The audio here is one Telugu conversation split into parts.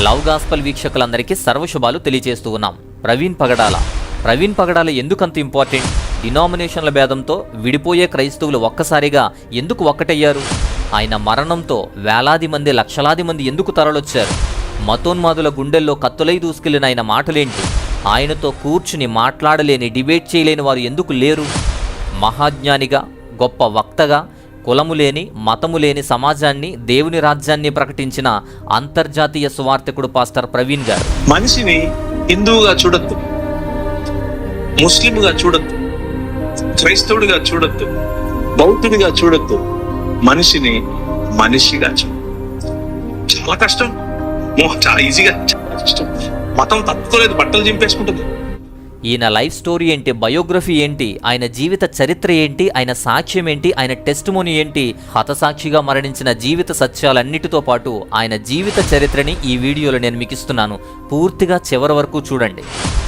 లవ్ గాస్పల్ వీక్షకులందరికీ సర్వశుభాలు తెలియజేస్తూ ఉన్నాం. ప్రవీణ్ పగడాల ఎందుకంత ఇంపార్టెంట్? డినామినేషన్ల భేదంతో విడిపోయే క్రైస్తవులు ఒక్కసారిగా ఎందుకు ఒక్కటయ్యారు? ఆయన మరణంతో వేలాది మంది లక్షలాది మంది ఎందుకు తరలొచ్చారు? మతోన్మాదుల గుండెల్లో కత్తులై దూసుకెళ్లిన ఆయన మాటలేంటి? ఆయనతో కూర్చుని మాట్లాడలేని, డిబేట్ చేయలేని వారు ఎందుకు లేరు? మహాజ్ఞానిగా, గొప్ప వక్తగా, కులము లేని, మతము లేని సమాజాన్ని, దేవుని రాజ్యాన్ని ప్రకటించిన అంతర్జాతీయ సువార్థకుడు పాస్టర్ ప్రవీణ్ గారు. మనిషిని హిందువుగా చూడొద్దు, ముస్లింగా చూడొద్దు, క్రైస్తవుడిగా చూడొద్దు, బౌద్ధుడిగా చూడొద్దు. మనిషిని మనిషిగా చూడు. చాలా కష్టం, చాలా ఈజీగా, చాలా కష్టం. మతం తప్పుకోలేదు, బట్టలు చింపేసుకుంటుంది. ఈయన లైఫ్ స్టోరీ ఏంటి, బయోగ్రఫీ ఏంటి, ఆయన జీవిత చరిత్ర ఏంటి, ఆయన సాక్ష్యం ఏంటి, ఆయన టెస్టిమోనీ ఏంటి, హతసాక్షిగా మరణించిన జీవిత సత్యాలన్నిటితో పాటు ఆయన జీవిత చరిత్రని ఈ వీడియోలో నేను మీకు ఇస్తున్నాను. పూర్తిగా చివరి వరకు చూడండి.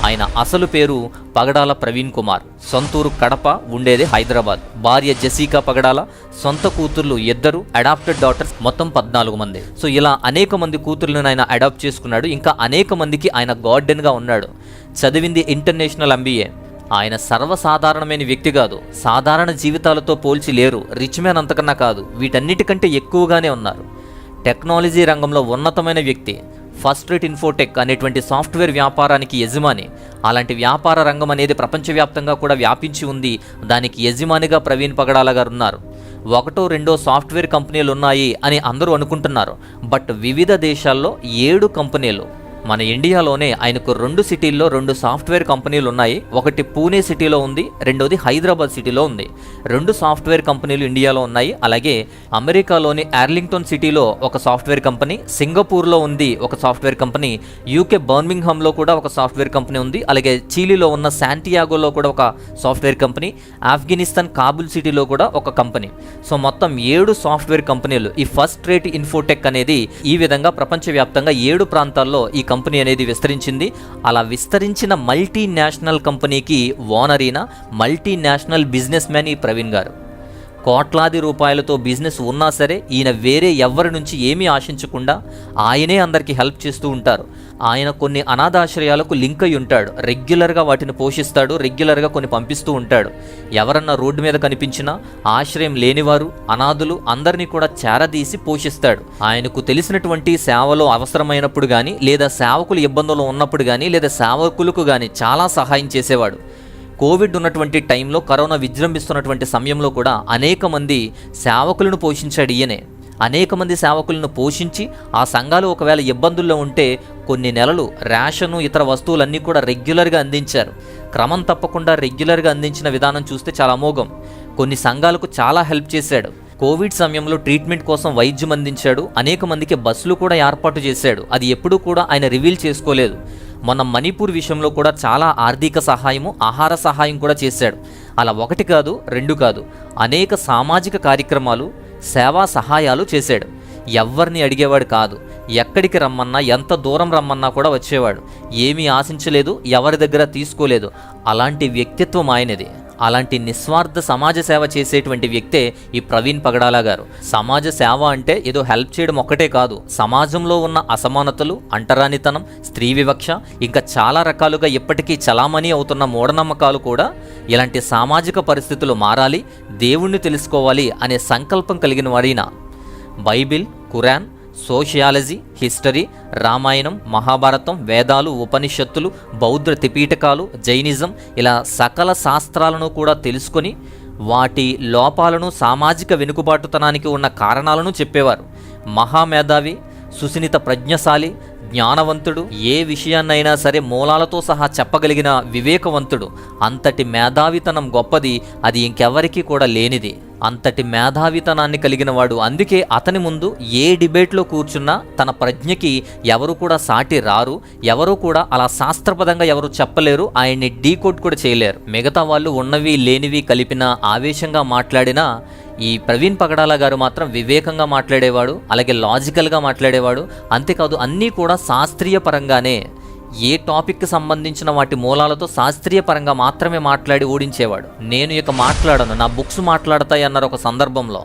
ఆయన అసలు పేరు పగడాల ప్రవీణ్ కుమార్. సొంతూరు కడప, ఉండేది హైదరాబాద్. భార్య జెసికా పగడాల, సొంత కూతుర్లు 2, అడాప్టెడ్ డాటర్స్ మొత్తం 14 మంది. సో ఇలా అనేక మంది కూతుర్లను ఆయన అడాప్ట్ చేసుకున్నాడు. ఇంకా అనేక మందికి ఆయన గార్డెన్గా ఉన్నాడు. చదివింది ఇంటర్నేషనల్ MBA. ఆయన సర్వసాధారణమైన వ్యక్తి కాదు. సాధారణ జీవితాలతో పోల్చి లేరు. రిచ్ మ్యాన్ అంతకన్నా కాదు, వీటన్నిటికంటే ఎక్కువగానే ఉన్నారు. టెక్నాలజీ రంగంలో ఉన్నతమైన వ్యక్తి. ఫస్ట్ రేట్ ఇన్ఫోటెక్ అనేటువంటి సాఫ్ట్వేర్ వ్యాపారానికి యజమాని. అలాంటి వ్యాపార రంగం అనేది ప్రపంచవ్యాప్తంగా కూడా వ్యాపించి ఉంది. దానికి యజమానిగా ప్రవీణ్ పగడాల గారు ఉన్నారు. 1, 2 సాఫ్ట్వేర్ కంపెనీలు ఉన్నాయి అని అందరూ అనుకుంటున్నారు. బట్ వివిధ దేశాల్లో 7 కంపెనీలు. మన ఇండియాలోనే ఆయనకు 2 సిటీల్లో 2 సాఫ్ట్వేర్ కంపెనీలు ఉన్నాయి. ఒకటి పూణే సిటీలో ఉంది, రెండోది హైదరాబాద్ సిటీలో ఉంది. 2 సాఫ్ట్వేర్ కంపెనీలు ఇండియాలో ఉన్నాయి. అలాగే అమెరికాలోని ఆర్లింగ్టన్ సిటీలో ఒక సాఫ్ట్వేర్ కంపెనీ, సింగపూర్లో ఉంది ఒక సాఫ్ట్వేర్ కంపెనీ, UK బర్మింగ్హామ్లో కూడా ఒక సాఫ్ట్వేర్ కంపెనీ ఉంది. అలాగే చిలీలో ఉన్న శాంటియాగోలో కూడా ఒక సాఫ్ట్వేర్ కంపెనీ, ఆఫ్ఘనిస్తాన్ కాబుల్ సిటీలో కూడా ఒక కంపెనీ. సో మొత్తం 7 సాఫ్ట్వేర్ కంపెనీలు. ఈ ఫస్ట్ రేట్ ఇన్ఫోటెక్ అనేది ఈ విధంగా ప్రపంచవ్యాప్తంగా 7 ప్రాంతాల్లో ఈ కంపెనీ అనేది విస్తరించింది. అలా విస్తరించిన మల్టీనేషనల్ కంపెనీకి ఓనర్ అయిన మల్టీనేషనల్ బిజినెస్ మ్యాన్ ఈ ప్రవీణ్ గారు. కోట్లాది రూపాయలతో బిజినెస్ ఉన్నా సరే ఈయన వేరే ఎవరి నుంచి ఏమీ ఆశించకుండా ఆయనే అందరికీ హెల్ప్ చేస్తూ ఉంటారు. ఆయన కొన్ని అనాథాశ్రయాలకు లింక్ అయి ఉంటాడు. రెగ్యులర్గా వాటిని పోషిస్తాడు, రెగ్యులర్గా కొన్ని పంపిస్తూ ఉంటాడు. ఎవరన్నా రోడ్డు మీద కనిపించినా, ఆశ్రయం లేనివారు, అనాథులు అందరినీ కూడా చేరదీసి పోషిస్తాడు. ఆయనకు తెలిసినటువంటి సేవలో అవసరమైనప్పుడు కానీ, లేదా సేవకులు ఇబ్బందుల్లో ఉన్నప్పుడు కానీ, లేదా సేవకులకు కానీ చాలా సహాయం చేసేవాడు. కోవిడ్ ఉన్నటువంటి టైంలో, కరోనా విజృంభిస్తున్నటువంటి సమయంలో కూడా అనేక మంది సేవకులను పోషించాడు ఈయనే. అనేక మంది సేవకులను పోషించి ఆ సంఘాలు ఒకవేళ ఇబ్బందుల్లో ఉంటే కొన్ని నెలలు రేషను, ఇతర వస్తువులన్నీ కూడా రెగ్యులర్గా అందించారు. క్రమం తప్పకుండా రెగ్యులర్గా అందించిన విధానం చూస్తే చాలా అమోఘం. కొన్ని సంఘాలకు చాలా హెల్ప్ చేశాడు. కోవిడ్ సమయంలో ట్రీట్మెంట్ కోసం వైద్యం అందించాడు. అనేక మందికి బస్సులు కూడా ఏర్పాటు చేశాడు. అది ఎప్పుడూ కూడా ఆయన రివీల్ చేసుకోలేదు. మొన్న మణిపూర్ విషయంలో కూడా చాలా ఆర్థిక సహాయము, ఆహార సహాయం కూడా చేశాడు. అలా 1 కాదు, 2 కాదు, అనేక సామాజిక కార్యక్రమాలు, సేవా సహాయాలు చేశాడు. ఎవరిని అడిగేవాడు కాదు. ఎక్కడికి రమ్మన్నా, ఎంత దూరం రమ్మన్నా కూడా వచ్చేవాడు. ఏమీ ఆశించలేదు, ఎవరి దగ్గర తీసుకోలేదు. అలాంటి వ్యక్తిత్వం ఆయనది. అలాంటి నిస్వార్థ సమాజ సేవ చేసేటువంటి వ్యక్తే ఈ ప్రవీణ్ పగడాల గారు. సమాజ సేవ అంటే ఏదో హెల్ప్ చేయడం ఒక్కటే కాదు. సమాజంలో ఉన్న అసమానతలు, అంటరానితనం, స్త్రీ వివక్ష, ఇంకా చాలా రకాలుగా ఇప్పటికీ చలామణి అవుతున్న మూఢనమ్మకాలు కూడా, ఇలాంటి సామాజిక పరిస్థితులు మారాలి, దేవుణ్ణి తెలుసుకోవాలి అనే సంకల్పం కలిగిన వాడిన Bible, Quran, sociology, history, Ramayanam, Mahabharatam, వేదాలు, ఉపనిషత్తులు, బౌద్ధ త్రిపీఠకాలు, జైనిజం, ఇలా సకల శాస్త్రాలను కూడా తెలుసుకొని వాటి లోపాలను, సామాజిక వెనుకబాటుతనానికి ఉన్న కారణాలను చెప్పేవారు. మహామేధావి, సుసునిత ప్రజ్ఞశాలి, జ్ఞానవంతుడు, ఏ విషయాన్నైనా సరే మూలాలతో సహా చెప్పగలిగిన వివేకవంతుడు. అంతటి మేధావితనం గొప్పది, అది ఇంకెవరికీ కూడా లేనిది. అంతటి మేధావితనాన్ని కలిగిన వాడు. అందుకే అతని ముందు ఏ డిబేట్లో కూర్చున్నా తన ప్రజ్ఞకి ఎవరు కూడా సాటి రారు. ఎవరు కూడా అలా శాస్త్రపదంగా ఎవరు చెప్పలేరు. ఆయన్ని డీకోడ్ కూడా చేయలేరు. మిగతా వాళ్ళు ఉన్నవి లేనివి కలిపిన ఆవేశంగా మాట్లాడినా ఈ ప్రవీణ్ పగడాల గారు మాత్రం వివేకంగా మాట్లాడేవాడు. అలాగే లాజికల్గా మాట్లాడేవాడు. అంతేకాదు అన్నీ కూడా శాస్త్రీయ పరంగానే, ఏ టాపిక్కి సంబంధించిన వాటి మూలాలతో శాస్త్రీయ పరంగా మాత్రమే మాట్లాడి ఓడించేవాడు. నేను ఇక మాట్లాడను, నా బుక్స్ మాట్లాడతాయి అన్నారు ఒక సందర్భంలో.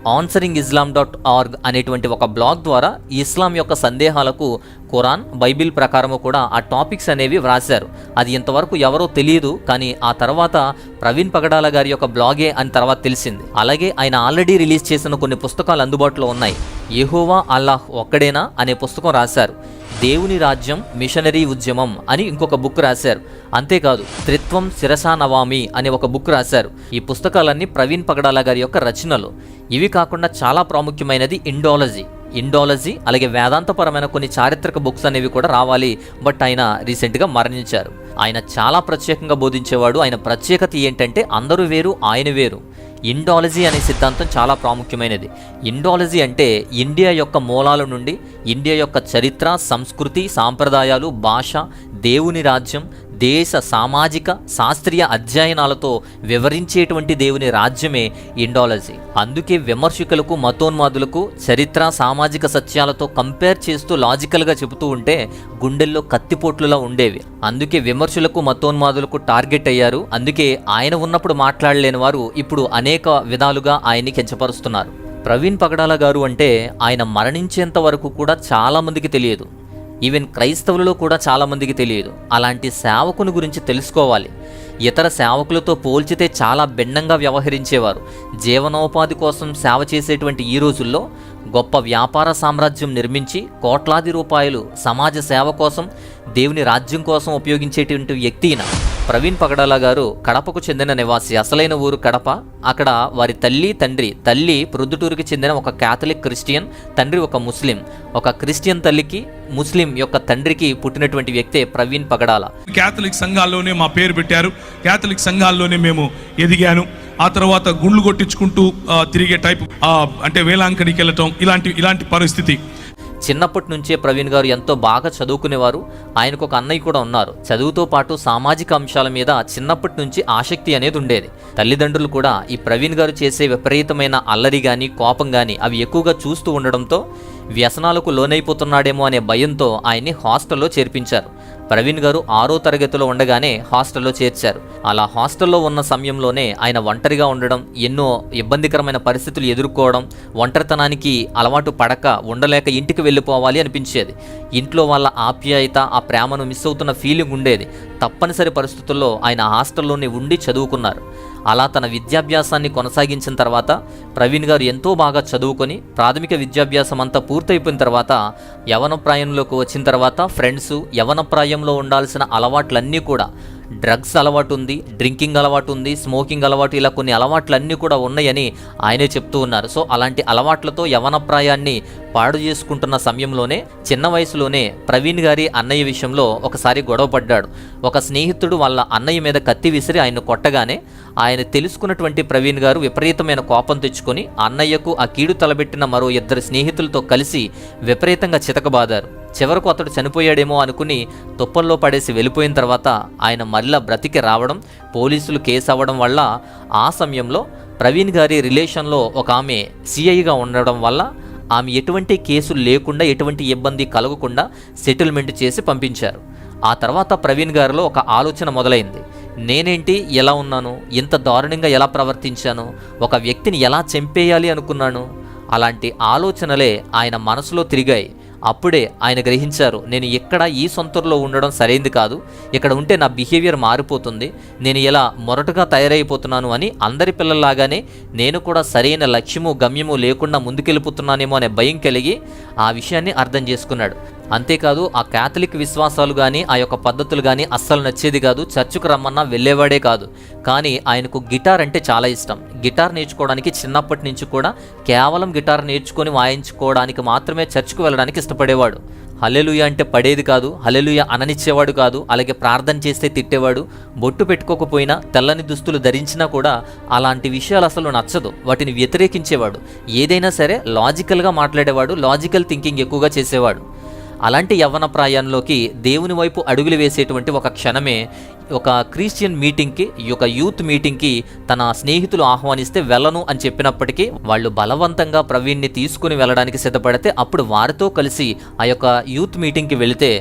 answeringislam.org అనేటువంటి ఒక బ్లాగ్ ద్వారా ఇస్లాం యొక్క సందేహాలకు ఖురాన్, బైబిల్ ప్రకారము కూడా ఆ టాపిక్స్ అనేవి వ్రాశారు. అది ఇంతవరకు ఎవరో తెలియదు, కానీ ఆ తర్వాత ప్రవీణ్ పగడాల గారి యొక్క బ్లాగే అని తర్వాత తెలిసింది. అలాగే ఆయన ఆల్రెడీ రిలీజ్ చేసిన కొన్ని పుస్తకాలు అందుబాటులో ఉన్నాయి. యెహోవా అల్లాహ్ ఒక్కడేనా అనే పుస్తకం రాశారు. దేవుని రాజ్యం మిషనరీ ఉద్యమం అని ఇంకొక బుక్ రాశారు. అంతేకాదు త్రిత్వం శిరసా నవామి అనే ఒక బుక్ రాశారు. ఈ పుస్తకాలన్నీ ప్రవీణ్ పగడాల గారి యొక్క రచనలు. ఇవి కాకుండా చాలా ప్రాముఖ్యమైనది ఇండాలజీ, అలాగే వేదాంతపరమైన కొన్ని చారిత్రక బుక్స్ అనేవి కూడా రావాలి. బట్ ఆయన రీసెంట్గా మరణించారు. ఆయన చాలా ప్రత్యేకంగా బోధించేవాడు. ఆయన ప్రత్యేకత ఏంటంటే అందరూ వేరు, ఆయన వేరు. ఇండాలజీ అనే సిద్ధాంతం చాలా ప్రాముఖ్యమైనది. ఇండాలజీ అంటే ఇండియా యొక్క మూలాల నుండి ఇండియా యొక్క చరిత్ర, సంస్కృతి, సాంప్రదాయాలు, భాష, దేవుని రాజ్యం, దేశ సామాజిక శాస్త్రీయ అధ్యయనాలతో వివరించేటువంటి దేవుని రాజ్యమే ఇండాలజీ. అందుకే విమర్శకులకు, మతోన్మాదులకు చరిత్ర, సామాజిక సత్యాలతో కంపేర్ చేస్తూ లాజికల్గా చెబుతూ ఉంటే గుండెల్లో కత్తిపోట్లులా ఉండేవి. అందుకే విమర్శలకు, మతోన్మాదులకు టార్గెట్ అయ్యారు. అందుకే ఆయన ఉన్నప్పుడు మాట్లాడలేని వారు ఇప్పుడు అనేక విధాలుగా ఆయన్ని కించపరుస్తున్నారు. ప్రవీణ్ పగడాల గారు అంటే ఆయన మరణించేంత వరకు కూడా చాలామందికి తెలియదు. ఈవెన్ క్రైస్తవులలో కూడా చాలామందికి తెలియదు. అలాంటి సేవకుని గురించి తెలుసుకోవాలి. ఇతర సేవకులతో పోల్చితే చాలా భిన్నంగా వ్యవహరించేవారు. జీవనోపాధి కోసం సేవ చేసేటువంటి ఈ రోజుల్లో గొప్ప వ్యాపార సామ్రాజ్యం నిర్మించి కోట్లాది రూపాయలు సమాజ సేవ కోసం, దేవుని రాజ్యం కోసం ఉపయోగించేటువంటి వ్యక్తి ఈయన. ప్రవీణ్ పగడాల గారు కడపకు చెందిన నివాసి. అసలైన ఊరు కడప. అక్కడ వారి తల్లి ప్రొద్దుటూరుకి చెందిన ఒక క్యాథలిక్ క్రిస్టియన్, తండ్రి ఒక ముస్లిం. ఒక క్రిస్టియన్ తల్లికి, ముస్లిం యొక్క తండ్రికి పుట్టినటువంటి వ్యక్తే ప్రవీణ్ పగడాల. క్యాథలిక్ సంఘాల్లోనే మా పేరు పెట్టారు. క్యాథలిక్ సంఘాల్లోనే మేము ఎదిగాను. ఆ తర్వాత గుండ్లు కొట్టించుకుంటూ తిరిగే టైప్, అంటే వేలాంకడికి వెళ్ళటం, ఇలాంటి పరిస్థితి. చిన్నప్పటి నుంచే ప్రవీణ్ గారు ఎంతో బాగా చదువుకునేవారు. ఆయనకు ఒక అన్నయ్య కూడా ఉన్నారు. చదువుతో పాటు సామాజిక అంశాల మీద చిన్నప్పటి నుంచి ఆసక్తి అనేది ఉండేది. తల్లిదండ్రులు కూడా ఈ ప్రవీణ్ గారు చేసే విపరీతమైన అల్లరి కానీ, కోపం కానీ అవి ఎక్కువగా చూస్తూ ఉండడంతో వ్యసనాలకు లోనైపోతున్నాడేమో అనే భయంతో ఆయన్ని హాస్టల్లో చేర్పించారు. ప్రవీణ్ గారు 6వ తరగతిలో ఉండగానే హాస్టల్లో చేర్చారు. అలా హాస్టల్లో ఉన్న సమయంలోనే ఆయన ఒంటరిగా ఉండడం, ఎన్నో ఇబ్బందికరమైన పరిస్థితులు ఎదుర్కోవడం, ఒంటరితనానికి అలవాటు పడక ఉండలేక ఇంటికి వెళ్ళిపోవాలి అనిపించేది. ఇంట్లో వాళ్ళ ఆప్యాయత, ఆ ప్రేమను మిస్ అవుతున్న ఫీలింగ్ ఉండేది. తప్పనిసరి పరిస్థితుల్లో ఆయన హాస్టల్లోనే ఉండి చదువుకున్నారు. అలా తన విద్యాభ్యాసాన్ని కొనసాగించిన తర్వాత ప్రవీణ్ గారు ఎంతో బాగా చదువుకొని ప్రాథమిక విద్యాభ్యాసం అంతా పూర్తయిపోయిన తర్వాత యవన ప్రాయంలోకి వచ్చిన తర్వాత ఫ్రెండ్స్, యవన ప్రాయంలో ఉండాల్సిన అలవాట్లన్నీ కూడా, డ్రగ్స్ అలవాటు ఉంది, డ్రింకింగ్ అలవాటు ఉంది, స్మోకింగ్ అలవాటు, ఇలా కొన్ని అలవాట్లన్నీ కూడా ఉన్నాయని ఆయనే చెప్తూ ఉన్నారు. సో అలాంటి అలవాట్లతో యవన ప్రాయాన్ని పాడు చేసుకుంటున్న సమయంలోనే, చిన్న వయసులోనే ప్రవీణ్ గారి అన్నయ్య విషయంలో ఒకసారి గొడవ పడ్డాడు. ఒక స్నేహితుడు వాళ్ళ అన్నయ్య మీద కత్తి విసిరి ఆయన్ను కొట్టగానే ఆయన తెలుసుకున్నటువంటి ప్రవీణ్ గారు విపరీతమైన కోపం తెచ్చుకొని అన్నయ్యకు ఆ కీడు తలబెట్టిన మరో 2 స్నేహితులతో కలిసి విపరీతంగా చితకబాదారు. చివరకు అతడు చనిపోయాడేమో అనుకుని తుప్పల్లో పడేసి వెళ్ళిపోయిన తర్వాత ఆయన మళ్ళా బ్రతికి రావడం, పోలీసులు కేసు అవ్వడం వల్ల ఆ సమయంలో ప్రవీణ్ గారి రిలేషన్లో ఒక ఆమె సిఐగా ఉండడం వల్ల ఆమె ఎటువంటి కేసులు లేకుండా, ఎటువంటి ఇబ్బంది కలగకుండా సెటిల్మెంట్ చేసి పంపించారు. ఆ తర్వాత ప్రవీణ్ గారిలో ఒక ఆలోచన మొదలైంది. నేనేంటి, ఎలా ఉన్నాను, ఇంత దారుణంగా ఎలా ప్రవర్తించాను, ఒక వ్యక్తిని ఎలా చంపేయాలి అనుకున్నాను, అలాంటి ఆలోచనలే ఆయన మనసులో తిరిగాయి. అప్పుడే ఆయన గ్రహించారు, నేను ఎక్కడ ఈ సొంతూరులో ఉండడం సరైంది కాదు, ఇక్కడ ఉంటే నా బిహేవియర్ మారిపోతుంది, నేను ఇలా మొరటుగా తయారైపోతున్నాను అని. అందరి పిల్లల్లాగానే నేను కూడా సరైన లక్ష్యము, గమ్యము లేకుండా ముందుకెళ్ళిపోతున్నానేమో అనే భయం కలిగి ఆ విషయాన్ని అర్థం చేసుకున్నాడు. అంతేకాదు ఆ క్యాథలిక్ విశ్వాసాలు కానీ, ఆ యొక్క పద్ధతులు కానీ అస్సలు నచ్చేది కాదు. చర్చికి రమ్మన్నా వెళ్ళేవాడే కాదు. కానీ ఆయనకు గిటార్ అంటే చాలా ఇష్టం. గిటార్ నేర్చుకోవడానికి చిన్నప్పటి నుంచి కూడా కేవలం గిటార్ నేర్చుకొని వాయించుకోవడానికి మాత్రమే చర్చికి వెళ్ళడానికి ఇష్టపడేవాడు. హల్లెలూయా అంటే పడేది కాదు, హల్లెలూయా అననిచ్చేవాడు కాదు. అలాగే ప్రార్థన చేస్తే తిట్టేవాడు. బొట్టు పెట్టుకోకపోయినా, తెల్లని దుస్తులు ధరించినా కూడా అలాంటి విషయాలు అసలు నచ్చదు. వాటిని వ్యతిరేకించేవాడు. ఏదైనా సరే లాజికల్గా మాట్లాడేవాడు. లాజికల్ థింకింగ్ ఎక్కువగా చేసేవాడు. అలాంటి యవ్వన ప్రాయంలోకి దేవుని వైపు అడుగులు వేసేటువంటి ఒక క్షణమే ఒక క్రిస్టియన్ మీటింగ్కి, ఒక యూత్ మీటింగ్కి తన స్నేహితులు ఆహ్వానిస్తే వెళ్ళను అని చెప్పినప్పటికీ వాళ్ళు బలవంతంగా ప్రవీణ్ని తీసుకుని వెళ్ళడానికి సిద్ధపడితే అప్పుడు వారితో కలిసి ఆ యొక్క యూత్ మీటింగ్కి వెళితే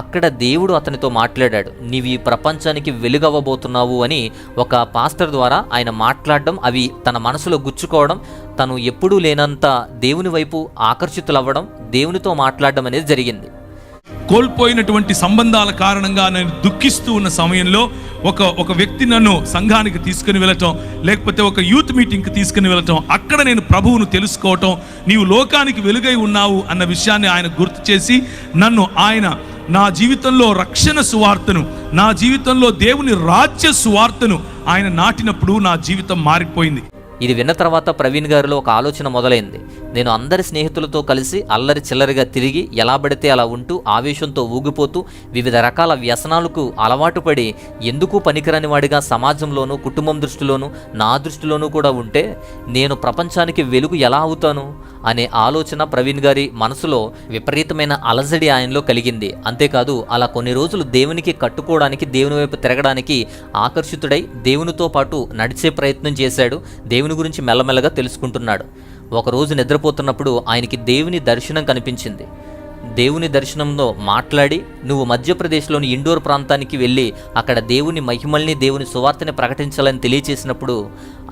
అక్కడ దేవుడు అతనితో మాట్లాడాడు. నీవు ఈ ప్రపంచానికి వెలుగవ్వబోతున్నావు అని ఒక పాస్టర్ ద్వారా ఆయన మాట్లాడడం, అవి తన మనసులో గుచ్చుకోవడం, తను ఎప్పుడూ లేనంత దేవుని వైపు ఆకర్షితులవ్వడం, దేవునితో మాట్లాడడం అనేది జరిగింది. కోల్పోయినటువంటి సంబంధాల కారణంగా నేను దుఃఖిస్తూ ఉన్న సమయంలో ఒక వ్యక్తి నన్ను సంఘానికి తీసుకుని వెళ్ళటం, లేకపోతే ఒక యూత్ మీటింగ్కి తీసుకుని వెళ్ళటం, అక్కడ నేను ప్రభువును తెలుసుకోవటం, నీవు లోకానికి వెలుగై ఉన్నావు అన్న విషయాన్ని ఆయన గుర్తు చేసి నన్ను ఆయన నా జీవితంలో రక్షణ సువార్తను, నా జీవితంలో దేవుని రాజ్య సువార్తను ఆయన నాటినప్పుడు నా జీవితం మారిపోయింది. ఇది విన్న తర్వాత ప్రవీణ్ గారిలో ఒక ఆలోచన మొదలైంది. నేను అందరి స్నేహితులతో కలిసి అల్లరి చిల్లరిగా తిరిగి ఎలా పడితే అలా ఉంటూ ఆవేశంతో ఊగిపోతూ వివిధ రకాల వ్యసనాలకు అలవాటు పడి ఎందుకు పనికిరాని వాడిగా సమాజంలోనూ, కుటుంబం దృష్టిలోనూ, నా దృష్టిలోనూ కూడా ఉంటే నేను ప్రపంచానికి వెలుగు ఎలా అవుతాను అనే ఆలోచన ప్రవీణ్ గారి మనసులో విపరీతమైన అలజడి ఆయనలో కలిగింది. అంతేకాదు అలా కొన్ని రోజులు దేవునికి కట్టుకోవడానికి, దేవుని వైపు తిరగడానికి ఆకర్షితుడై దేవునితో పాటు నడిచే ప్రయత్నం చేశాడు. దేవుని గురించి మెల్లమెల్లగా తెలుసుకుంటున్నాడు. ఒకరోజు నిద్రపోతున్నప్పుడు ఆయనకి దేవుని దర్శనం కనిపించింది. దేవుని దర్శనంలో మాట్లాడి, నువ్వు మధ్యప్రదేశ్లోని ఇండోర్ ప్రాంతానికి వెళ్ళి అక్కడ దేవుని మహిమల్ని, దేవుని సువార్తని ప్రకటించాలని తెలియచేసినప్పుడు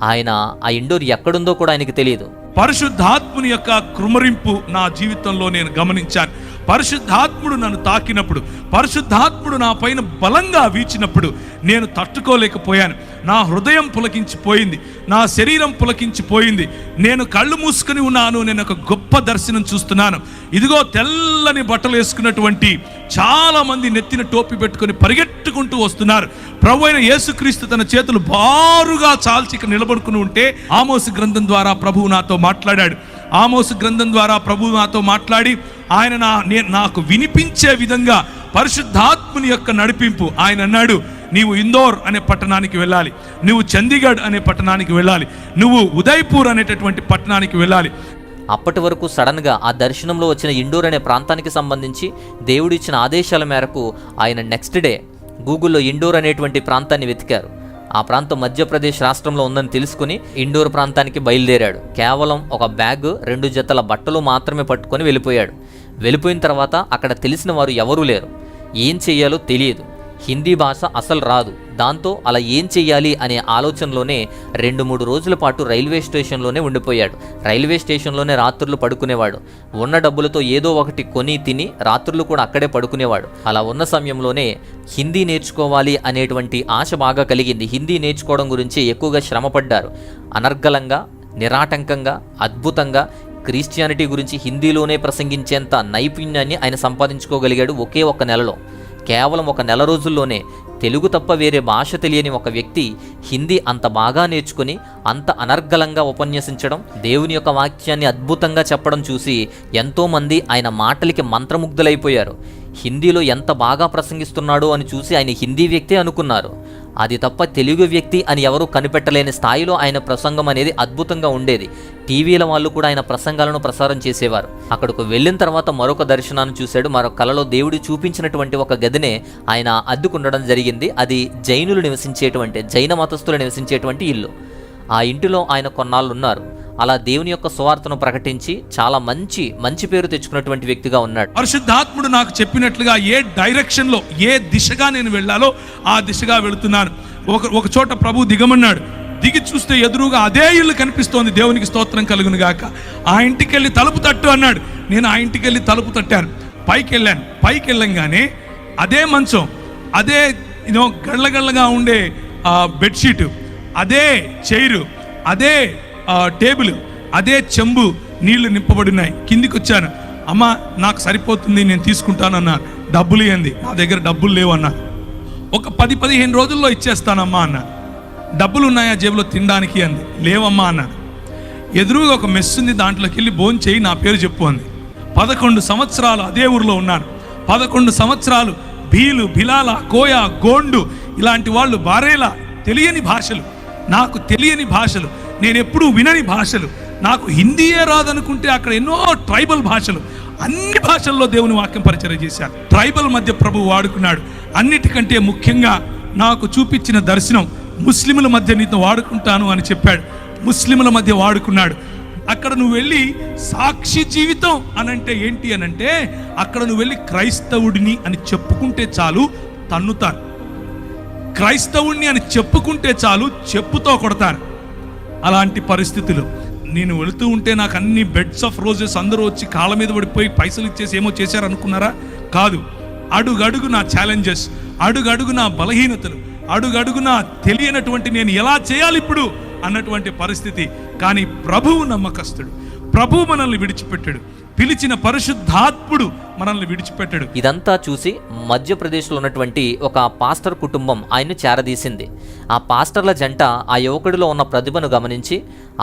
ఆయన ఆ ఇండోర్ ఎక్కడుందో కూడా ఆయనకి తెలియదు. పరిశుద్ధాత్ముని యొక్క కృమరింపు నా జీవితంలో నేను గమనించాను. పరిశుద్ధాత్ముడు నన్ను తాకినప్పుడు, పరిశుద్ధాత్ముడు నా పైన బలంగా వీచినప్పుడు నేను తట్టుకోలేకపోయాను. నా హృదయం పులకించిపోయింది, నా శరీరం పులకించిపోయింది. నేను కళ్ళు మూసుకుని ఉన్నాను. నేను ఒక గొప్ప దర్శనం చూస్తున్నాను. ఇదిగో తెల్లని బట్టలు వేసుకున్నటువంటి చాలా మంది నెత్తిన టోపీ పెట్టుకొని పరిగెట్టుకుంటూ వస్తున్నారు. ప్రభువైన యేసుక్రీస్తు తన చేతులు బారుగా చాల్చి నిలబడుకుని ఉంటే ఆమోసు గ్రంథం ద్వారా ప్రభువు నాతో మాట్లాడాడు. ఆమోసు గ్రంథం ద్వారా ప్రభువు నాతో మాట్లాడి ఆయన నాకు వినిపించే విధంగా పరిశుద్ధాత్ముని యొక్క నడిపింపు. ఆయన అన్నాడు, నీవు ఇందోర్ అనే పట్టణానికి వెళ్ళాలి, నువ్వు చండీగఢ్ అనే పట్టణానికి వెళ్ళాలి, నువ్వు ఉదయ్పూర్ అనేటటువంటి పట్టణానికి వెళ్ళాలి. అప్పటి వరకు సడన్గా ఆ దర్శనంలో వచ్చిన ఇండోర్ అనే ప్రాంతానికి సంబంధించి దేవుడిచ్చిన ఆదేశాల మేరకు ఆయన నెక్స్ట్ డే గూగుల్లో ఇండోర్ అనేటువంటి ప్రాంతాన్ని వెతికారు. ఆ ప్రాంతం మధ్యప్రదేశ్ రాష్ట్రంలో ఉందని తెలుసుకుని ఇండోర్ ప్రాంతానికి బయలుదేరాడు. కేవలం ఒక బ్యాగ్, 2 జతల బట్టలు మాత్రమే పట్టుకొని వెళ్ళిపోయాడు. వెళ్ళిపోయిన తర్వాత అక్కడ తెలిసిన వారు ఎవరూ లేరు. ఏం చెయ్యాలో తెలియదు. హిందీ భాష అసలు రాదు. దాంతో అలా ఏం చెయ్యాలి అనే ఆలోచనలోనే 2-3 రోజుల పాటు రైల్వే స్టేషన్లోనే ఉండిపోయాడు. రైల్వే స్టేషన్లోనే రాత్రులు పడుకునేవాడు. ఉన్న డబ్బులతో ఏదో ఒకటి కొని తిని రాత్రులు కూడా అక్కడే పడుకునేవాడు. అలా ఉన్న సమయంలోనే హిందీ నేర్చుకోవాలి అనేటువంటి ఆశ బాగా కలిగింది. హిందీ నేర్చుకోవడం గురించి ఎక్కువగా శ్రమపడ్డారు. అనర్గళంగా, నిరాటంకంగా, అద్భుతంగా క్రిస్టియానిటీ గురించి హిందీలోనే ప్రసంగించేంత నైపుణ్యాన్ని ఆయన సంపాదించుకోగలిగాడు ఒకే ఒక్క నెలలో. కేవలం 1 నెల రోజుల్లోనే తెలుగు తప్ప వేరే భాష తెలియని ఒక వ్యక్తి హిందీ అంత బాగా నేర్చుకుని అంత అనర్గళంగా ఉపన్యసించడం, దేవుని యొక్క వాక్యాన్ని అద్భుతంగా చెప్పడం చూసి ఎంతోమంది ఆయన మాటలకి మంత్రముగ్ధులైపోయారు. హిందీలో ఎంత బాగా ప్రసంగిస్తున్నాడో అని చూసి ఆయన హిందీ వ్యక్తి అనుకున్నారు. అది తప్ప తెలుగు వ్యక్తి అని ఎవరూ కనిపెట్టలేని స్థాయిలో ఆయన ప్రసంగం అనేది అద్భుతంగా ఉండేది. టీవీల వాళ్ళు కూడా ఆయన ప్రసంగాలను ప్రసారం చేసేవారు. అక్కడికి వెళ్ళిన తర్వాత మరొక దర్శనాన్ని చూశాడు. మరొక కలలో దేవుడు చూపించినటువంటి ఒక గదినే ఆయన అద్దుకుండడం జరిగింది. అది జైనులు నివసించేటువంటి, జైన మతస్థులు నివసించేటువంటి ఇల్లు. ఆ ఇంటిలో ఆయన కొన్నాళ్ళు ఉన్నారు. అలా దేవుని యొక్క సువార్తను ప్రకటించి చాలా మంచి పేరు తెచ్చుకున్నటువంటి వ్యక్తిగా ఉన్నాడు. పరిశుద్ధాత్ముడు నాకు చెప్పినట్లుగా ఏ డైరెక్షన్లో, ఏ దిశగా నేను వెళ్ళాలో ఆ దిశగా వెళుతున్నాను. ఒక చోట ప్రభు దిగమన్నాడు. దిగి చూస్తే ఎదురుగా అదే ఇల్లు కనిపిస్తోంది. దేవునికి స్తోత్రం కలుగును గాక. ఆ ఇంటికి వెళ్ళి తలుపు తట్టు అన్నాడు. నేను ఆ ఇంటికి వెళ్ళి తలుపు తట్టాను. పైకి వెళ్ళంగానే అదే మంచం, అదే గళ్ళగళ్ళగా ఉండే బెడ్షీటు, అదే చైరు, అదే టేబుల్, అదే చెంబు నీళ్లు నింపబడినాయి. కిందికి వచ్చాను. అమ్మ నాకు సరిపోతుంది, నేను తీసుకుంటానన్నా. డబ్బులు ఇవ్వండి. నా దగ్గర డబ్బులు లేవన్నా. ఒక 10-15 రోజుల్లో ఇచ్చేస్తానమ్మా అన్నా. డబ్బులు ఉన్నాయా జేబులో తినడానికి అంది. లేవమ్మా అన్నాను. ఎదురుగా ఒక మెస్ ఉంది, దాంట్లోకి వెళ్ళి భోజనం చేయి, నా పేరు చెప్పు అంది. 11 సంవత్సరాలు అదే ఊరిలో ఉన్నాను. 11 సంవత్సరాలు భీలు, బిలాల, కోయ, గోండు ఇలాంటి వాళ్ళు, బారేలా, తెలియని భాషలు, నాకు తెలియని భాషలు, నేను ఎప్పుడూ వినని భాషలు, నాకు హిందీయే రాదనుకుంటే అక్కడ ఎన్నో ట్రైబల్ భాషలు, అన్ని భాషల్లో దేవుని వాక్యం పరిచయం చేశారు. ట్రైబల్ మధ్య ప్రభు వాడుకున్నాడు. అన్నిటికంటే ముఖ్యంగా నాకు చూపించిన దర్శనం, ముస్లింల మధ్య నీతో వాడుకుంటాను అని చెప్పాడు. ముస్లింల మధ్య వాడుకున్నాడు. అక్కడ నువ్వు వెళ్ళి సాక్షి జీవితం అనంటే ఏంటి అనంటే, అక్కడ నువ్వు వెళ్ళి క్రైస్తవుడిని అని చెప్పుకుంటే చాలు తన్నుతాను. క్రైస్తవుడిని అని చెప్పుకుంటే చాలు చెప్పుతో కొడతాను. అలాంటి పరిస్థితులు నేను వెళుతూ ఉంటే నాకు అన్ని బెడ్స్ ఆఫ్ రోజెస్ అందరూ వచ్చి కాళ్ళ మీద పడిపోయి పైసలు ఇచ్చేసి ఏమో చేశారు అనుకున్నారా? కాదు. అడుగడుగు నా ఛాలెంజెస్, అడుగడుగు నా బలహీనతలు, అడుగడుగు నా తెలియనటువంటి నేను ఎలా చేయాలి ఇప్పుడు అన్నటువంటి పరిస్థితి. కానీ ప్రభువు నమ్మకస్తుడు, ప్రభువు మనల్ని విడిచిపెట్టాడు, పిలిచిన పరిశుద్ధాత్ముడు మనల్ని విడిచిపెట్టాడు. ఇదంతా చూసి మధ్యప్రదేశ్లో ఉన్నటువంటి ఒక పాస్టర్ కుటుంబం ఆయన్ను చేరదీసింది. ఆ పాస్టర్ల జంట ఆ యువకుడిలో ఉన్న ప్రతిభను గమనించి,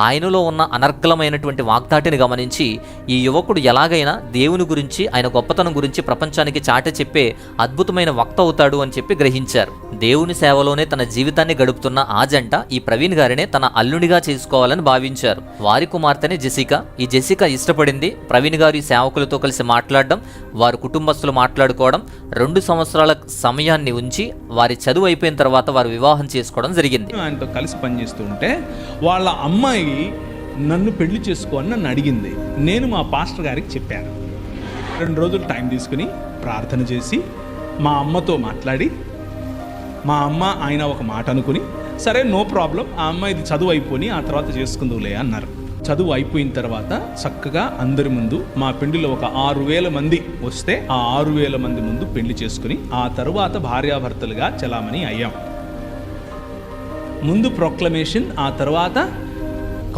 ఆయనలో ఉన్న అనర్గళమైనటువంటి వాగ్దాటిని గమనించి, ఈ యువకుడు ఎలాగైనా దేవుని గురించి, ఆయన గొప్పతనం గురించి ప్రపంచానికి చాటి చెప్పే అద్భుతమైన వక్త అవుతాడు అని చెప్పి గ్రహించారు. దేవుని సేవలోనే తన జీవితాన్ని గడుపుతున్న ఆ జంట ఈ ప్రవీణ్ గారినే తన అల్లుడిగా చేసుకోవాలని భావించారు. వారి కుమార్తెనే జెసికా. ఈ జెసికా ఇష్టపడింది ప్రవీణ్ గారు ఈ సేవకులతో కలిసి మాట్లాడడం, వారి కుటుంబస్తులు మాట్లాడుకోవడం, 2 సంవత్సరాల సమయాన్ని ఉంచి వారి చదువు అయిపోయిన తర్వాత వారు వివాహం చేసుకోవడం జరిగింది. ఆయనతో కలిసి పనిచేస్తూ ఉంటే వాళ్ళ అమ్మాయి నన్ను పెళ్లి చేసుకో అని నన్ను అడిగింది. నేను మా పాస్టర్ గారికి చెప్పాను. 2 రోజులు టైం తీసుకుని ప్రార్థన చేసి మా అమ్మతో మాట్లాడి, మా అమ్మ ఆయన ఒక మాట అనుకుని, సరే నో ప్రాబ్లం, ఆ అమ్మాయిది చదువు అయిపోయి ఆ తర్వాత చేసుకుందులే అన్నారు. చదువు అయిపోయిన తర్వాత చక్కగా అందరి ముందు మా పెళ్లిలో ఒక 6,000 మంది వస్తే ఆ 6,000 మంది ముందు పెళ్లి చేసుకుని ఆ తరువాత భార్యాభర్తలుగా చలామణి అయ్యాం. ముందు ప్రొక్లమేషన్, ఆ తర్వాత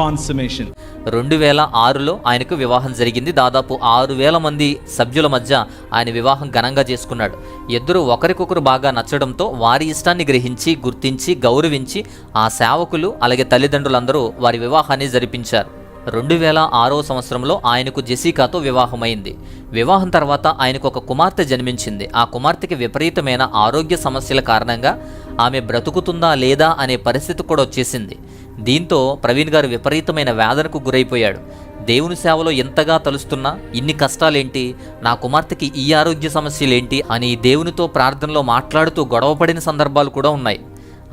కాన్సమేషన్. 2006లో ఆయనకు వివాహం జరిగింది. దాదాపు 6,000 మంది సభ్యుల మధ్య ఆయన వివాహం ఘనంగా చేసుకున్నాడు. ఇద్దరు ఒకరికొకరు బాగా నచ్చడంతో వారి ఇష్టాన్ని గ్రహించి, గుర్తించి, గౌరవించి ఆ సేవకులు అలాగే తల్లిదండ్రులందరూ వారి వివాహాన్ని జరిపించారు. 2006వ సంవత్సరంలో ఆయనకు జెసికాతో వివాహమైంది. వివాహం తర్వాత ఆయనకు ఒక కుమార్తె జన్మించింది. ఆ కుమార్తెకి విపరీతమైన ఆరోగ్య సమస్యల కారణంగా ఆమె బ్రతుకుతుందా లేదా అనే పరిస్థితి కూడా వచ్చేసింది. దీంతో ప్రవీణ్ గారు విపరీతమైన వేదనకు గురైపోయాడు. దేవుని సేవలో ఎంతగా తలుస్తున్నా ఇన్ని కష్టాలేంటి, నా కుమార్తెకి ఈ ఆరోగ్య సమస్యలేంటి అని దేవునితో ప్రార్థనలో మాట్లాడుతూ గొడవపడిన సందర్భాలు కూడా ఉన్నాయి.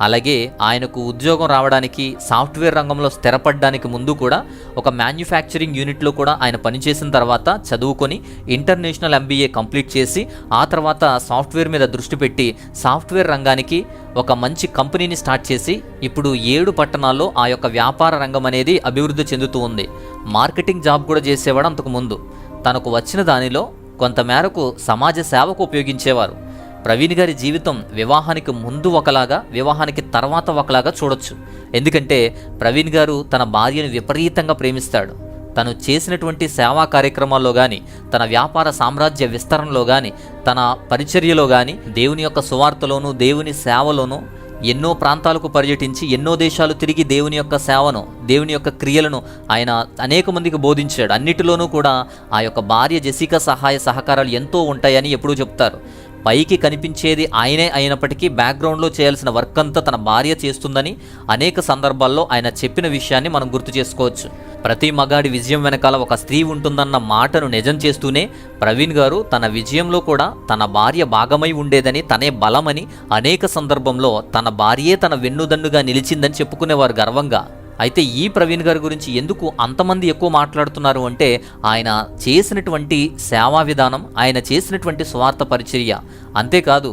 అలాగే ఆయనకు ఉద్యోగం రావడానికి, సాఫ్ట్వేర్ రంగంలో స్థిరపడడానికి ముందు కూడా ఒక మ్యానుఫ్యాక్చరింగ్ యూనిట్లో కూడా ఆయన పనిచేసిన తర్వాత చదువుకొని ఇంటర్నేషనల్ MBA కంప్లీట్ చేసి ఆ తర్వాత సాఫ్ట్వేర్ మీద దృష్టి పెట్టి సాఫ్ట్వేర్ రంగానికి ఒక మంచి కంపెనీని స్టార్ట్ చేసి ఇప్పుడు 7 పట్టణాల్లో ఆ యొక్క వ్యాపార రంగం అనేది అభివృద్ధి చెందుతూ ఉంది. మార్కెటింగ్ జాబ్ కూడా చేసేవాడు అంతకుముందు. తనకు వచ్చిన దానిలో కొంతమేరకు సమాజ సేవకు ఉపయోగించేవారు. ప్రవీణ్ గారి జీవితం వివాహానికి ముందు ఒకలాగా, వివాహానికి తర్వాత ఒకలాగా చూడొచ్చు. ఎందుకంటే ప్రవీణ్ గారు తన భార్యను విపరీతంగా ప్రేమిస్తాడు. తను చేసినటువంటి సేవా కార్యక్రమాల్లో కానీ, తన వ్యాపార సామ్రాజ్య విస్తరణలో కానీ, తన పరిచర్యలో కానీ, దేవుని యొక్క సువార్తలోనూ దేవుని సేవలోనూ ఎన్నో ప్రాంతాలకు పర్యటించి ఎన్నో దేశాలు తిరిగి దేవుని యొక్క సేవను, దేవుని యొక్క క్రియలను ఆయన అనేక మందికి బోధించాడు. అన్నిటిలోనూ కూడా ఆ యొక్క భార్య జెసికా సహాయ సహకారాలు ఎంతో ఉంటాయని ఎప్పుడూ చెప్తారు. పైకి కనిపించేది ఆయనే అయినప్పటికీ బ్యాక్గ్రౌండ్లో చేయాల్సిన వర్క్ అంతా తన భార్య చేస్తుందని అనేక సందర్భాల్లో ఆయన చెప్పిన విషయాన్ని మనం గుర్తు చేసుకోవచ్చు. ప్రతి మగాడి విజయం వెనకాల ఒక స్త్రీ ఉంటుందన్న మాటను నిజం చేస్తూనే ప్రవీణ్ గారు తన విజయంలో కూడా తన భార్య భాగమై ఉండేదని, తనే బలమని అనేక సందర్భంలో తన భార్యే తన వెన్నుదన్నుగా నిలిచిందని చెప్పుకునేవారు గర్వంగా. అయితే ఈ ప్రవీణ్ గారి గురించి ఎందుకు అంతమంది ఎక్కువ మాట్లాడుతున్నారు అంటే ఆయన చేసినటువంటి సేవా విధానం, ఆయన చేసినటువంటి స్వార్థ పరిచర్య. అంతేకాదు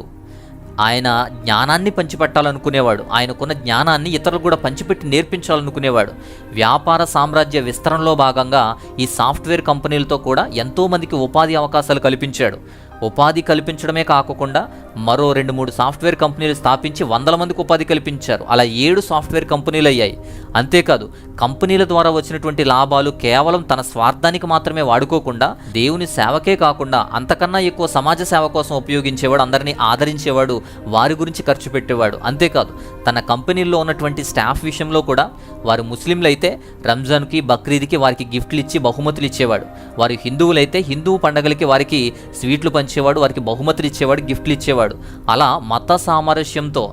ఆయన జ్ఞానాన్ని పంచిపెట్టాలనుకునేవాడు. ఆయనకున్న జ్ఞానాన్ని ఇతరులకు కూడా పంచిపెట్టి నేర్పించాలనుకునేవాడు. వ్యాపార సామ్రాజ్య విస్తరణలో భాగంగా ఈ సాఫ్ట్వేర్ కంపెనీలతో కూడా ఎంతోమందికి ఉపాధి అవకాశాలు కల్పించాడు. ఉపాధి కల్పించడమే కాకుండా మరో 2-3 సాఫ్ట్వేర్ కంపెనీలు స్థాపించి 100 మందికి ఉపాధి కల్పించారు. అలా 7 సాఫ్ట్వేర్ కంపెనీలు అయ్యాయి. అంతేకాదు కంపెనీల ద్వారా వచ్చినటువంటి లాభాలు కేవలం తన స్వార్థానికి మాత్రమే వాడుకోకుండా దేవుని సేవకే కాకుండా అంతకన్నా ఎక్కువ సమాజ సేవ కోసం ఉపయోగించేవాడు. అందరినీ ఆదరించేవాడు, వారి గురించి ఖర్చు పెట్టేవాడు. అంతేకాదు తన కంపెనీల్లో ఉన్నటువంటి స్టాఫ్ విషయంలో కూడా వారు ముస్లింలు అయితే రంజాన్కి, బక్రీద్కి వారికి గిఫ్ట్లు ఇచ్చి బహుమతులు ఇచ్చేవాడు. వారు హిందువులైతే హిందూ పండగలకి వారికి స్వీట్లు పంచేవాడు, వారికి బహుమతులు ఇచ్చేవాడు, గిఫ్ట్లు ఇచ్చేవాడు. అలా మత సామరస్యంతో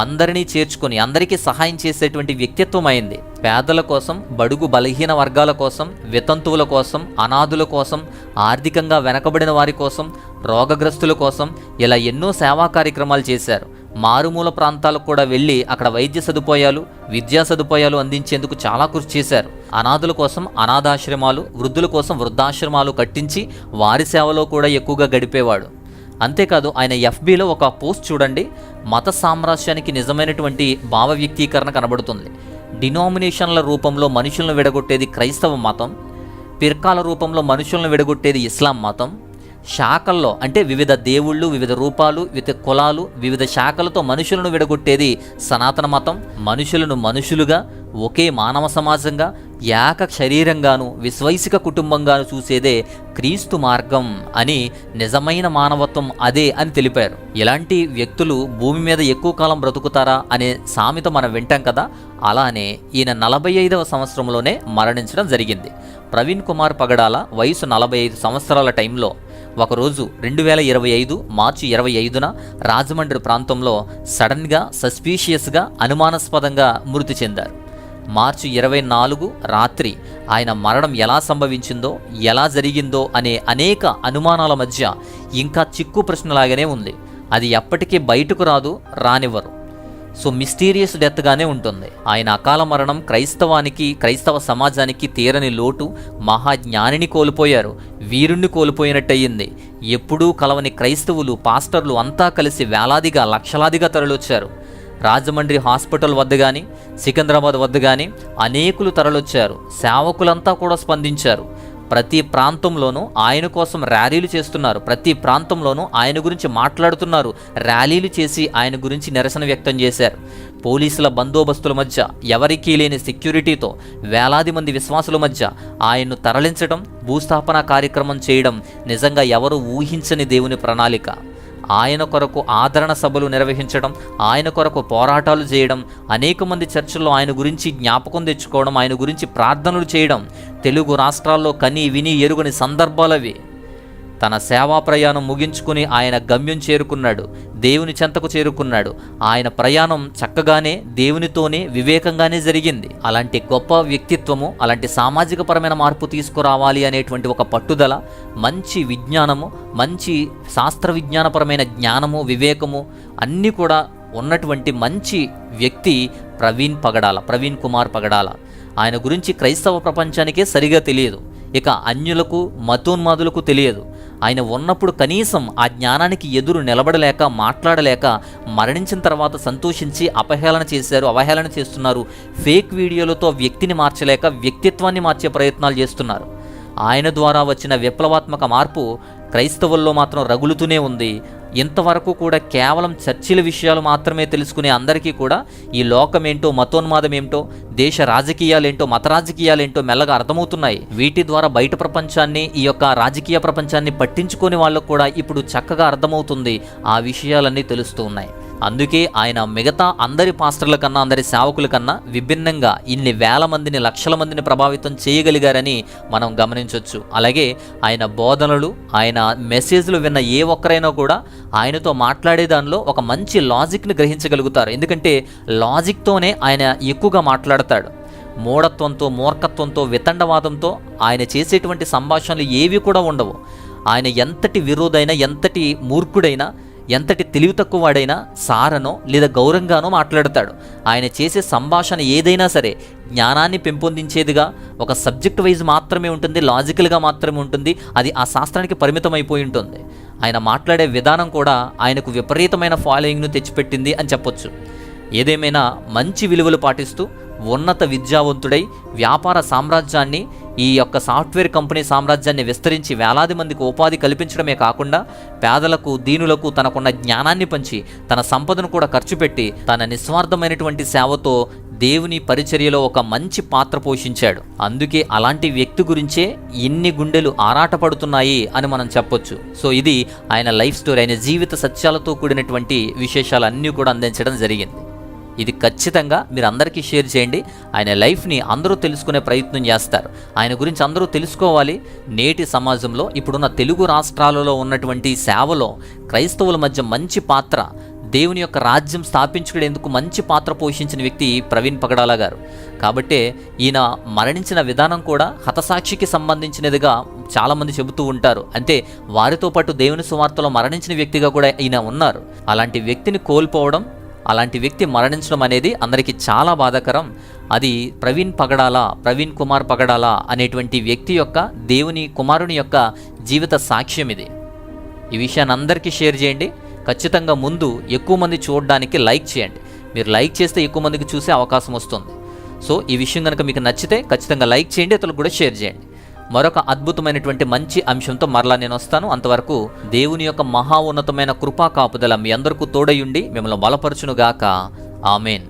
అందరినీ చేర్చుకొని అందరికీ సహాయం చేసేటువంటి వ్యక్తిత్వం అయింది. పేదల కోసం, బడుగు బలహీన వర్గాల కోసం, వితంతువుల కోసం, అనాథుల కోసం, ఆర్థికంగా వెనకబడిన వారి కోసం, రోగగ్రస్తుల కోసం ఇలా ఎన్నో సేవా కార్యక్రమాలు చేశారు. మారుమూల ప్రాంతాలకు కూడా వెళ్ళి అక్కడ వైద్య సదుపాయాలు, విద్యా సదుపాయాలు అందించేందుకు చాలా కృషి చేశారు. అనాథుల కోసం అనాథాశ్రమాలు, వృద్ధుల కోసం వృద్ధాశ్రమాలు కట్టించి వారి సేవలో కూడా ఎక్కువగా గడిపేవాడు. అంతేకాదు ఆయన FBలో ఒక పోస్ట్ చూడండి, మత సామ్రాజ్యానికి నిజమైనటువంటి భావ వ్యక్తీకరణ కనబడుతుంది. డినామినేషన్ల రూపంలో మనుషులను విడగొట్టేది క్రైస్తవ మతం, ఫిర్కాల రూపంలో మనుషులను విడగొట్టేది ఇస్లాం మతం, శాఖల్లో అంటే వివిధ దేవుళ్ళు, వివిధ రూపాలు, వివిధ కులాలు, వివిధ శాఖలతో మనుషులను విడగొట్టేది సనాతన మతం, మనుషులను మనుషులుగా ఒకే మానవ సమాజంగా ఏక శరీరంగాను విశ్వైసిక కుటుంబంగాను చూసేదే క్రీస్తు మార్గం అని, నిజమైన మానవత్వం అదే అని తెలిపారు. ఇలాంటి వ్యక్తులు భూమి మీద ఎక్కువ కాలం బ్రతుకుతారా అనే సామెత మనం వింటాం కదా, అలానే ఈయన 45వ సంవత్సరంలోనే మరణించడం జరిగింది. ప్రవీణ్ కుమార్ పగడాల వయసు 45 సంవత్సరాల టైంలో ఒకరోజు 2025 మార్చి 25న రాజమండ్రి ప్రాంతంలో సడన్గా సస్పీషియస్గా అనుమానాస్పదంగా మృతి చెందారు. మార్చి 24 రాత్రి ఆయన మరణం ఎలా సంభవించిందో, ఎలా జరిగిందో అనే అనేక అనుమానాల మధ్య ఇంకా చిక్కు ప్రశ్నలాగానే ఉంది. అది ఎప్పటికీ బయటకు రాదు, రానివ్వరు. సో మిస్టీరియస్ డెత్గానే ఉంటుంది. ఆయన అకాల మరణం క్రైస్తవ సమాజానికి తీరని లోటు. మహాజ్ఞానిని కోల్పోయారు, వీరుణ్ణి కోల్పోయినట్టయింది. ఎప్పుడూ కలవని క్రైస్తవులు, పాస్టర్లు అంతా కలిసి వేలాదిగా లక్షలాదిగా తరలొచ్చారు. రాజమండ్రి హాస్పిటల్ వద్ద కానీ, సికింద్రాబాద్ వద్ద కానీ అనేకులు తరలొచ్చారు. సేవకులంతా కూడా స్పందించారు. ప్రతి ప్రాంతంలోనూ ఆయన కోసం ర్యాలీలు చేస్తున్నారు, ప్రతి ప్రాంతంలోనూ ఆయన గురించి మాట్లాడుతున్నారు, ర్యాలీలు చేసి ఆయన గురించి నిరసన వ్యక్తం చేశారు. పోలీసుల బందోబస్తుల మధ్య, ఎవరికీ లేని సెక్యూరిటీతో వేలాది మంది విశ్వాసుల మధ్య ఆయన్ను తరలించడం, భూస్థాపన కార్యక్రమం చేయడం నిజంగా ఎవరు ఊహించని దేవుని ప్రణాళిక. ఆయన కొరకు ఆదరణ సభలు నిర్వహించడం, ఆయన కొరకు పోరాటాలు చేయడం, అనేక మంది చర్చల్లో ఆయన గురించి జ్ఞాపకం తెచ్చుకోవడం, ఆయన గురించి ప్రార్థనలు చేయడం తెలుగు రాష్ట్రాల్లో కని విని ఎరుగని సందర్భాలవి. తన సేవా ప్రయాణం ముగించుకుని ఆయన గమ్యం చేరుకున్నాడు, దేవుని చెంతకు చేరుకున్నాడు. ఆయన ప్రయాణం చక్కగానే దేవునితోనే వివేకంగానే జరిగింది. అలాంటి గొప్ప వ్యక్తిత్వము, అలాంటి సామాజిక పరమైన మార్పు తీసుకురావాలి అనేటువంటి ఒక పట్టుదల, మంచి విజ్ఞానము, మంచి శాస్త్ర విజ్ఞానపరమైన జ్ఞానము, వివేకము అన్నీ కూడా ఉన్నటువంటి మంచి వ్యక్తి ప్రవీణ్ కుమార్ పగడాల. ఆయన గురించి క్రైస్తవ ప్రపంచానికే సరిగా తెలియదు, ఇక అన్యులకు మతోన్మాదులకు తెలియదు. ఆయన ఉన్నప్పుడు కనీసం ఆ జ్ఞానానికి ఎదురు నిలబడలేక, మాట్లాడలేక, మరణించిన తర్వాత సంతోషించి అవహేళన చేస్తున్నారు. ఫేక్ వీడియోలతో వ్యక్తిని మార్చలేక వ్యక్తిత్వాన్ని మార్చే ప్రయత్నాలు చేస్తున్నారు. ఆయన ద్వారా వచ్చిన విప్లవాత్మక మార్పు క్రైస్తవుల్లో మాత్రం రగులుతూనే ఉంది. ఇంతవరకు కూడా కేవలం చర్చిల విషయాలు మాత్రమే తెలుసుకునే అందరికీ కూడా ఈ లోకమేంటో, మతోన్మాదమేంటో, దేశ రాజకీయాలేంటో, మత రాజకీయాలేంటో మెల్లగా అర్థమవుతున్నాయి. వీటి ద్వారా బయట ప్రపంచాన్ని, ఈ యొక్క రాజకీయ ప్రపంచాన్ని పట్టించుకొని వాళ్ళకు కూడా ఇప్పుడు చక్కగా అర్థమవుతుంది. ఆ విషయాలన్నీ తెలుస్తూ ఉన్నాయి. అందుకే ఆయన మిగతా అందరి పాస్టర్ల కన్నా, అందరి సేవకుల కన్నా విభిన్నంగా ఇన్ని వేల మందిని, లక్షల మందిని ప్రభావితం చేయగలిగారని మనం గమనించవచ్చు. అలాగే ఆయన బోధనలు, ఆయన మెసేజ్లు విన్న ఏ ఒక్కరైనా కూడా ఆయనతో మాట్లాడే దానిలో ఒక మంచి లాజిక్ని గ్రహించగలుగుతారు. ఎందుకంటే లాజిక్తోనే ఆయన ఎక్కువగా మాట్లాడతాడు. మూఢత్వంతో, మూర్ఖత్వంతో, వితండవాదంతో ఆయన చేసేటువంటి సంభాషణలు ఏవి కూడా ఉండవు. ఆయన ఎంతటి విరోధైనా, ఎంతటి మూర్ఖుడైనా, ఎంతటి తెలివి తక్కువ వాడైనా సారనో లేదా గౌరవంగానో మాట్లాడతాడు. ఆయన చేసే సంభాషణ ఏదైనా సరే జ్ఞానాన్ని పెంపొందించేదిగా, ఒక సబ్జెక్ట్ వైజ్ మాత్రమే ఉంటుంది, లాజికల్గా మాత్రమే ఉంటుంది. అది ఆ శాస్త్రానికి పరిమితం అయిపోయి ఉంటుంది. ఆయన మాట్లాడే విధానం కూడా ఆయనకు విపరీతమైన ఫాలోయింగ్ను తెచ్చిపెట్టింది అని చెప్పొచ్చు. ఏదేమైనా మంచి విలువలు పాటిస్తూ ఉన్నత విద్యావంతుడై వ్యాపార సామ్రాజ్యాన్ని, ఈ యొక్క సాఫ్ట్వేర్ కంపెనీ సామ్రాజ్యాన్ని విస్తరించి వేలాది మందికి ఉపాధి కల్పించడమే కాకుండా పేదలకు, దీనులకు తనకున్న జ్ఞానాన్ని పంచి తన సంపదను కూడా ఖర్చు పెట్టి తన నిస్వార్థమైనటువంటి సేవతో దేవుని పరిచర్యలో ఒక మంచి పాత్ర పోషించాడు. అందుకే అలాంటి వ్యక్తి గురించే ఇన్ని గుండెలు ఆరాటపడుతున్నాయి అని మనం చెప్పొచ్చు. సో ఇది ఆయన లైఫ్ స్టోరీ, ఆయన జీవిత సత్యాలతో కూడినటువంటి విశేషాలన్నీ కూడా అందించడం జరిగింది. ఇది ఖచ్చితంగా మీరు అందరికీ షేర్ చేయండి. ఆయన లైఫ్ని అందరూ తెలుసుకునే ప్రయత్నం చేస్తారు. ఆయన గురించి అందరూ తెలుసుకోవాలి. నేటి సమాజంలో ఇప్పుడున్న తెలుగు రాష్ట్రాలలో ఉన్నటువంటి సేవలో క్రైస్తవుల మధ్య మంచి పాత్ర, దేవుని యొక్క రాజ్యం స్థాపించుకునేందుకు మంచి పాత్ర పోషించిన వ్యక్తి ప్రవీణ్ పగడాల గారు. కాబట్టే ఈయన మరణించిన విధానం కూడా హతసాక్షికి సంబంధించినదిగా చాలామంది చెబుతూ ఉంటారు. అంటే వారితో పాటు దేవుని సువార్తలో మరణించిన వ్యక్తిగా కూడా ఈయన ఉన్నారు. అలాంటి వ్యక్తిని కోల్పోవడం, అలాంటి వ్యక్తి మరణించడం అనేది అందరికీ చాలా బాధాకరం. అది ప్రవీణ్ కుమార్ పగడాల అనేటువంటి వ్యక్తి యొక్క, దేవుని కుమారుని యొక్క జీవిత సాక్ష్యం ఇది. ఈ విషయాన్ని అందరికీ షేర్ చేయండి. ఖచ్చితంగా ముందు ఎక్కువ మంది చూడడానికి లైక్ చేయండి. మీరు లైక్ చేస్తే ఎక్కువ మందికి చూసే అవకాశం వస్తుంది. సో ఈ విషయం కనుక మీకు నచ్చితే ఖచ్చితంగా లైక్ చేయండి, ఇతరులకు కూడా షేర్ చేయండి. మరొక అద్భుతమైనటువంటి మంచి అంశంతో మరలా నేను వస్తాను. అంతవరకు దేవుని యొక్క మహా ఉన్నతమైన కృపా కాపుదల మీ అందరికీ తోడయుండి మిమ్మల్ని బలపరచునుగాక. ఆమెన్.